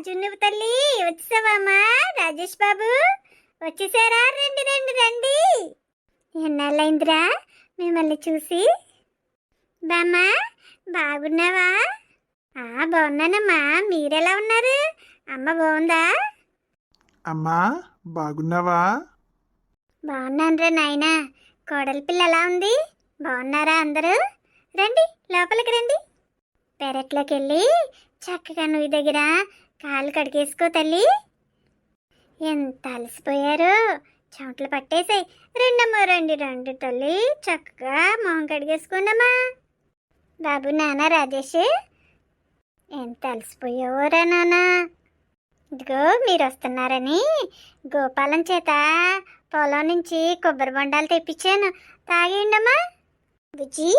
జున్ను తల్లి వచ్చేసావమ్మా? రాజేష్ బాబు వచ్చేసారా? రండి రండి రండి. ఎన్నాళ్ళైందిరా మిమ్మల్ని చూసి. బామ్మా బాగున్నావా? బాగున్నానమ్మా, మీరెలా ఉన్నారు? అమ్మ బాగుందా? అమ్మా బాగున్నావా? బాగున్నానురా నాయనా. కోడలి పిల్ల ఎలా ఉంది? బాగున్నారా అందరూ? రండి లోపలికి రండి. పెరట్లోకి వెళ్ళి చక్కగా నువ్వు దగ్గర కాళ్ళు కడిగేసుకో తల్లి. ఎంత అలసిపోయారు, చెమటలు పట్టేసాయి. రెండమ్మా రండి రండి తల్లి, చక్కగా మొహం కడిగేసుకోండమ్మా. బాబు నాన్న రాజేష్ ఎంత అలసిపోయావోరా నాన్న. ఇదిగో మీరు వస్తున్నారని గోపాలం చేత పొలం నుంచి కొబ్బరి బొండాలు తెప్పించాను, తాగేయండమ్మా. బుజ్జి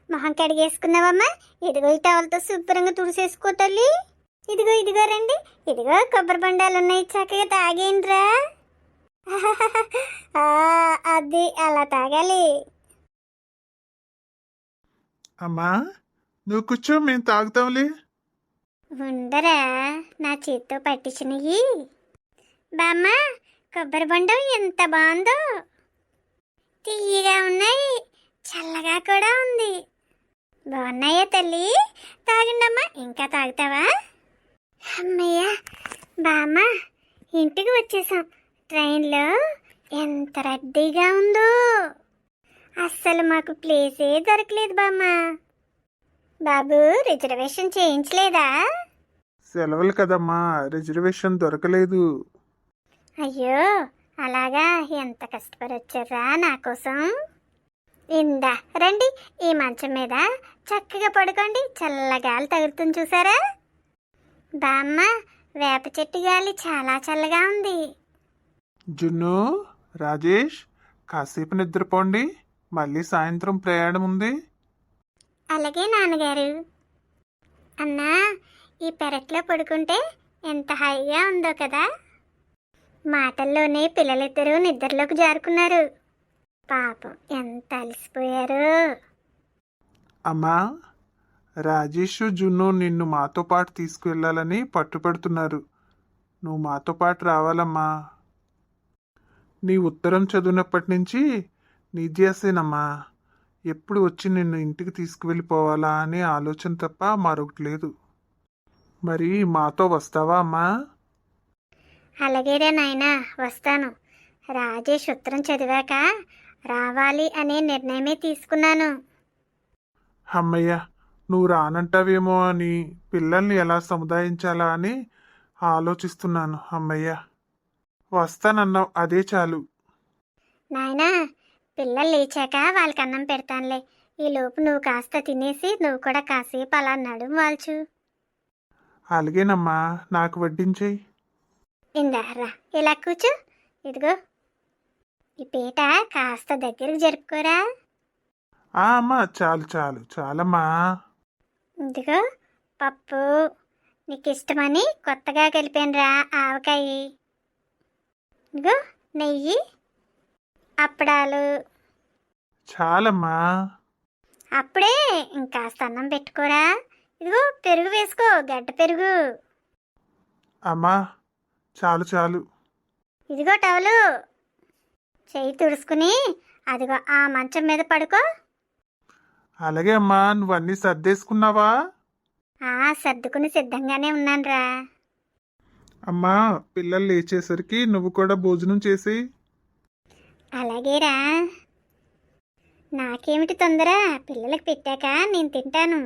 మొహం కడిగేసుకున్నావమ్మా? ఇదిగో ఈ టవల్తో శుభ్రంగా తుడిసేసుకో తల్లి. ఇదిగో ఇదిగో రండి, ఇదిగో కొబ్బరి బొండాలు ఉన్నాయి, చక్కగా తాగేయండిరా. అది అలా తాగాలి. అమ్మా నువ్వు కూర్చో, మేము తాగుతాంలే. ఉండరా నా చేత్తో పట్టించినవి. బామ్మ కొబ్బరి బొండం ఎంత బాగుందో, తీయగా ఉన్నాయి, చల్లగా కూడా ఉంది. బాగున్నాయా తల్లి? తాగండమ్మా. ఇంకా తాగుతావా? అమ్మయ్య బామ్మ ఇంటికి వచ్చేసాం. ట్రైన్లో ఎంత రద్దీగా ఉందో, అస్సలు మాకు ప్లేసే దొరకలేదు బామ్మ. బాబు రిజర్వేషన్ చేయించలేదా? సెలవులు కదమ్మా, రిజర్వేషన్ దొరకలేదు. అయ్యో అలాగా, ఎంత కష్టపడి వచ్చారా నా కోసం. ఇందా రండి, ఈ మంచం మీద చక్కగా పడుకోండి, చల్లగాలి తగులుతుంది చూసారా. బామ్మ వేప చెట్టు గాలి చాలా చల్లగా ఉంది. జున్ను, రాజేష్ కాసేపు నిద్రపోండి, మళ్ళీ సాయంత్రం ప్రయాణం ఉంది. అలాగే నాన్నగారు. అన్నా ఈ పెరట్లో పడుకుంటే ఎంత హాయిగా ఉందో కదా. మాటల్లోనే పిల్లలిద్దరూ నిద్రలోకి జారుకున్నారు. పాపం ఎంత అలసిపోయారు. అమ్మా రాజేష్, జున్ను నిన్ను మాతో పాటు తీసుకువెళ్ళాలని పట్టుపడుతున్నారు. నువ్వు మాతో పాటు రావాలమ్మా. నీ ఉత్తరం చదివినప్పటి నుంచి నీ ధ్యాసేనమ్మా. ఎప్పుడు వచ్చి నిన్ను ఇంటికి తీసుకువెళ్ళిపోవాలా అనే ఆలోచన తప్ప మరొకటి లేదు. మరి మాతో వస్తావా అమ్మా? అలాగేరా నాయనా, వస్తాను. రాజేష్ ఉత్తరం చదివాక రావాలి అనే నిర్ణయమే తీసుకున్నాను. అమ్మయ్య, నువ్వు రానంటావేమో అని పిల్లల్ని ఎలా సముదాయించాలా అని ఆలోచిస్తున్నాను. అమ్మయ్య వస్తానన్నావు, అదే చాలు. నాయనా పిల్లలు లేచాక వాళ్ళకి అన్నం పెడతానులే. ఈలోపు నువ్వు కాస్త తినేసి నువ్వు కూడా కాసేపు అలా నడుము వాల్చు. అలాగేనమ్మా, నాకు వడ్డించేయి. ఇందా రా, ఇలా కూర్చో. ఇదిగో ఈ పీట కాస్త దగ్గరకు జరుపుకోరా. అమ్మా చాలు చాలు చాలమ్మా. ఇదిగో పప్పు, నీకు ఇష్టమని కొత్తగా కలిపాను రా ఆవకాయ. ఇదిగో నెయ్యి, అప్పడాలు. చాలమ్మా. అప్పుడే ఇంకాస్త అన్నం పెట్టుకోరా. ఇదిగో పెరుగు వేసుకో, గడ్డ పెరుగు. అమ్మా చాలు చాలు. ఇదిగో టవలు, చెయ్యి తుడుచుకుని అదిగో ఆ మంచం మీద పడుకో. అలాగే అమ్మా, నువ్వన్నీ సర్దేసుకున్నావా? సర్దుకుని సిద్ధంగానే ఉన్నానురా. అమ్మా పిల్లలు లేచేసరికి నువ్వు కూడా భోజనం చేసి. అలాగేరా, నాకేమిటి తొందర, పిల్లలకు పెట్టాక నేను తింటాను.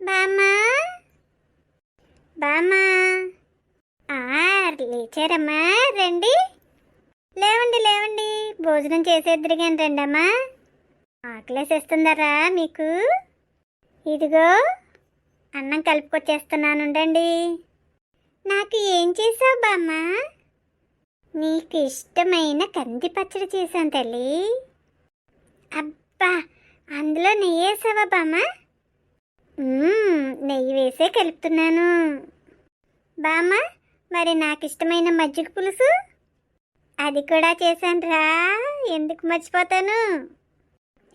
బామ్మా బామ్మా, లేచారమ్మా? రండి, లేవండి లేవండి, భోజనం చేసేద్దరు కానీ రండమ్మా. ఆకలేసేస్తుందరా మీకు? ఇదిగో అన్నం కలుపుకొచ్చేస్తున్నాను, ఉండండి. నాకు ఏం చేసావు బామ్మా? నీకు ఇష్టమైన కంది పచ్చడి చేశాను తల్లి. అబ్బా, అందులో నెయ్యి వేసావా బామ్మ? నెయ్యి వేసే కలుపుతున్నాను. బామ్మ మరి నాకు ఇష్టమైన మజ్జిగ పులుసు అది కూడా చేశాను రా, ఎందుకు మర్చిపోతాను.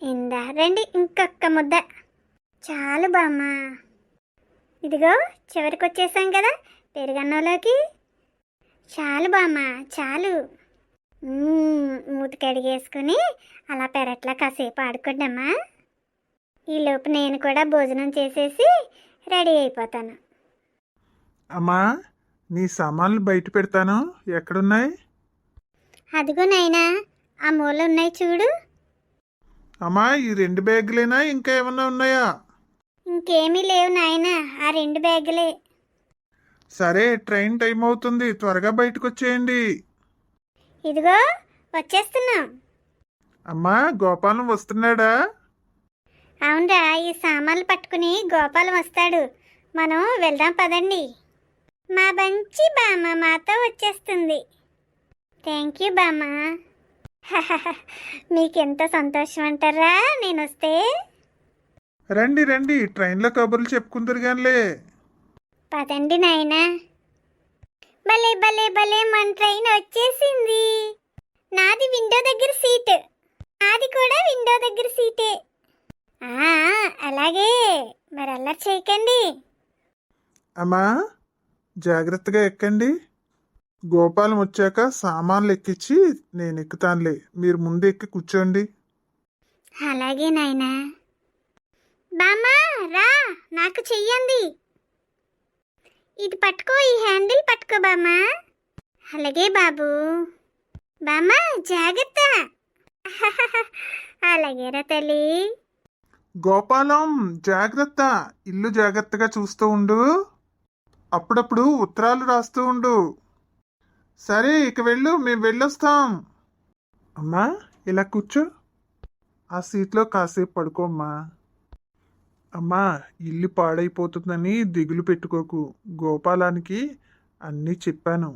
ఇందా రండి, ఇంకొక్క ముద్ద చాలు బామ్మ. ఇదిగో చివరికి వచ్చేసాం కదా, పెరుగన్నంలోకి. చాలు బామ్మ, చాలు. మూతి కడిగేసుకుని అలా పెరట్లో కాసేపు ఆడుకోండమ్మా. ఈలోపు నేను కూడా భోజనం చేసేసి రెడీ అయిపోతాను. అమ్మా, నీ సామాన్లు బయట పెడతాను, ఎక్కడున్నాయి? అదిగో నాయనా, ఆ మూల ఉన్నాయి చూడు. అమ్మా, ఈ 2 బ్యాగులేనా, ఇంకా ఏమన్నా ఉన్నాయా? ఇంకేమీ లేవు నాయనా, ఆ 2 బ్యాగులే. సరే, ట్రైన్ టైం అవుతుంది, త్వరగా బయటకు వచ్చేయండి. ఇదిగో వచ్చేస్తున్నాం. అమ్మా, గోపాలం వస్తున్నాడా? అవునరా, ఈ సామాన్లు పట్టుకుని గోపాలం వస్తాడు. మనం వెళ్దాం పదండి. మా బంచి బామ్మ మాతో వచ్చేస్తుంది. థ్యాంక్ యూ బామ్మ. మీకెంత సంతోషం అంటారా నేను వస్తే? రండి రండి, ట్రైన్లో కబుర్లు చెప్పుకుందరు గానిలే. పదండి నాయనా. భలే భలే భలే, మన ట్రైన్ వచ్చేసింది. నాది విండో దగ్గర సీట్. నాది కూడా విండో దగ్గర సీటే. అలాగే, మరి అల్లరి చేయకండి. అమ్మా, జాగ్రత్తగా ఎక్కండి. గోపాలం వచ్చాక సామాన్లు ఎక్కించి నేను ఎక్కుతానులే, మీరు ముందు ఎక్కి కూర్చోండి. అలాగే నాయనా. బామ్మా రా, నాకు చెయ్యండి. ఇది పట్టుకో, ఈ హ్యాండిల్ పట్టుకో బామ్మా. అలాగే బాబు. బామ్మా జాగ్రత్త. అలాగేరా తల్లి. గోపాలం జాగ్రత్త, ఇల్లు జాగ్రత్తగా చూస్తూ ఉండు, అప్పుడప్పుడు ఉత్తరాలు రాస్తూ ఉండు. సరే, ఇక వెళ్ళు, మేము వెళ్ళొస్తాం. అమ్మా, ఇలా కూర్చో, ఆ సీట్లో కాసేపు పడుకోమ్మా. అమ్మా, ఇల్లు పాడైపోతుందని దిగులు పెట్టుకోకు, గోపాలానికి అన్నీ చెప్పాను,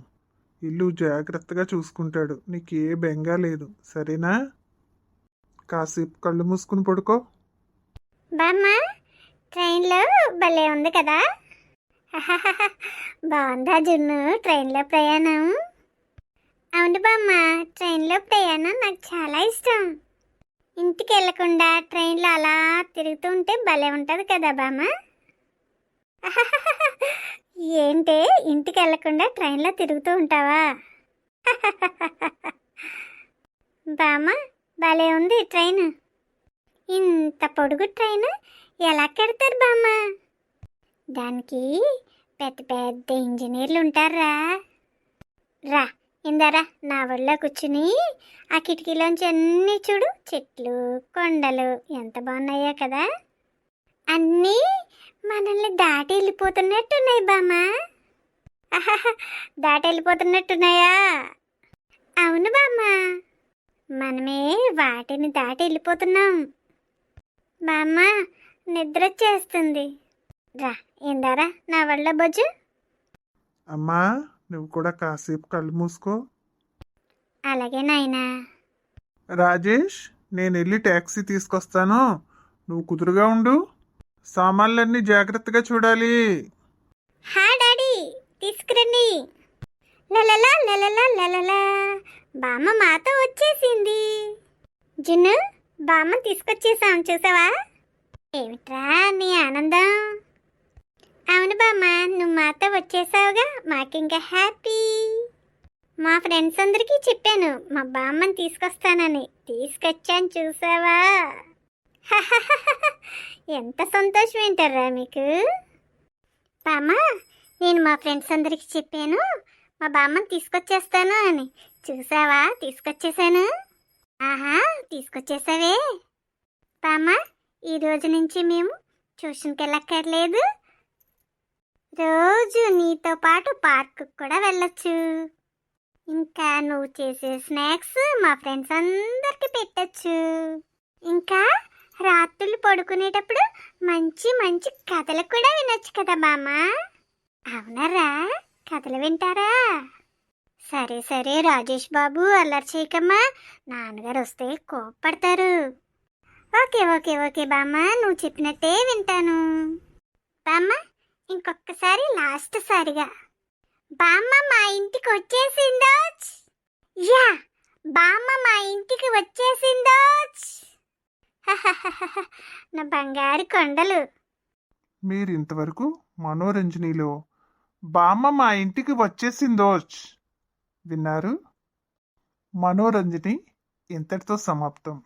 ఇల్లు జాగ్రత్తగా చూసుకుంటాడు, నీకే బెంగా లేదు, సరేనా? కాసేపు కళ్ళు మూసుకుని పడుకో. బామ్మ, ట్రైన్లో భలే ఉంది కదా. బాగుందా జున్ను ట్రైన్లో ప్రయాణం? అవును బామ్మ, ట్రైన్లో ప్రయాణం నాకు చాలా ఇష్టం. ఇంటికి వెళ్ళకుండా ట్రైన్లో అలా తిరుగుతూ ఉంటే భలే ఉంటుంది కదా బామ్మ. ఏంటే, ఇంటికి వెళ్ళకుండా ట్రైన్లో తిరుగుతూ ఉంటావా? బామ్మ, భలే ఉంది ట్రైన్. ఇంత పొడుగు ట్రైన్ ఎలా కడతారు బామ్మ? దానికి పెద్ద పెద్ద ఇంజనీర్లు ఉంటారా. రా ఇందరా, నా ఒళ్ళో కూర్చుని ఆ కిటికీలోంచి అన్నీ చూడు, చెట్లు కొండలు ఎంత బాగున్నాయో కదా. అన్నీ మనల్ని దాటి వెళ్ళిపోతున్నట్టున్నాయి బామ్మ. దాటి వెళ్ళిపోతున్నట్టున్నాయా? అవును బామ్మ, మనమే వాటిని దాటి వెళ్ళిపోతున్నాం. బామ్మ, నిద్ర వచ్చేస్తుంది. రా ఇందారా, నా వల్ల బొజ్జు. అమ్మా, నువ్వు కూడా కాసేపు కళ్ళు మూసుకో. అలాగే నాయనా. రాజేష్, నేను వెళ్ళి ట్యాక్సీ తీసుకొస్తాను, నువ్వు కుదురుగా ఉండు, సామాన్లన్నీ జాగ్రత్తగా చూడాలి. హా డాడీ, తీసుకురండి. లలలా లలలా లలలా, బామ్మ మాతో వచ్చేసింది. జున్ను, బామ్మ తీసుకొచ్చేసాం, చూసావా? ఏమిట్రా నీ ఆనందం? అవును బామ్మ, నువ్వు మాతో వచ్చేసావుగా, మాకింకా హ్యాపీ. మా ఫ్రెండ్స్ అందరికీ చెప్పాను మా బామ్మని తీసుకొస్తానని, తీసుకొచ్చాను చూసావా? ఎంత సంతోషం ఏంటారా మీకు? బామ్మ, నేను మా ఫ్రెండ్స్ అందరికీ చెప్పాను మా బామ్మని తీసుకొచ్చేస్తాను అని, చూసావా? తీసుకొచ్చేసాను. ఆహా, తీసుకొచ్చేసావే. బామ్మ, ఈ రోజు నుంచి మేము ట్యూషన్కి వెళ్ళక్కర్లేదు, రోజు నీతో పాటు పార్కు కూడా వెళ్ళొచ్చు. ఇంకా నువ్వు చేసే స్నాక్స్ మా ఫ్రెండ్స్ అందరికి పెట్టచ్చు. ఇంకా రాత్రులు పడుకునేటప్పుడు మంచి మంచి కథలు కూడా వినొచ్చు కదా బామ్మ. అవునరా, కథలు వింటారా? సరే సరే రాజేష్ బాబు, అల్లరి చేయకమ్మా, నాన్నగారు వస్తే కోప్పడతారు. ఓకే ఓకే ఓకే బామ్మ, నువ్వు చెప్పినట్టే వింటాను. బామ్మ, ఇంకొకసారి లాస్ట్ సారిగా, బామ్మ మా ఇంటికి వచ్చేసిందో. యా, బామ్మ మా ఇంటికి వచ్చేసిందో. నా బంగారు కొండలు. మీరు ఇంతవరకు మనోరంజనిలో బామ్మ మా ఇంటికి వచ్చేసిందోచ్. విన్నారు? మనోరంజని ఇంతటితో సమాప్తం.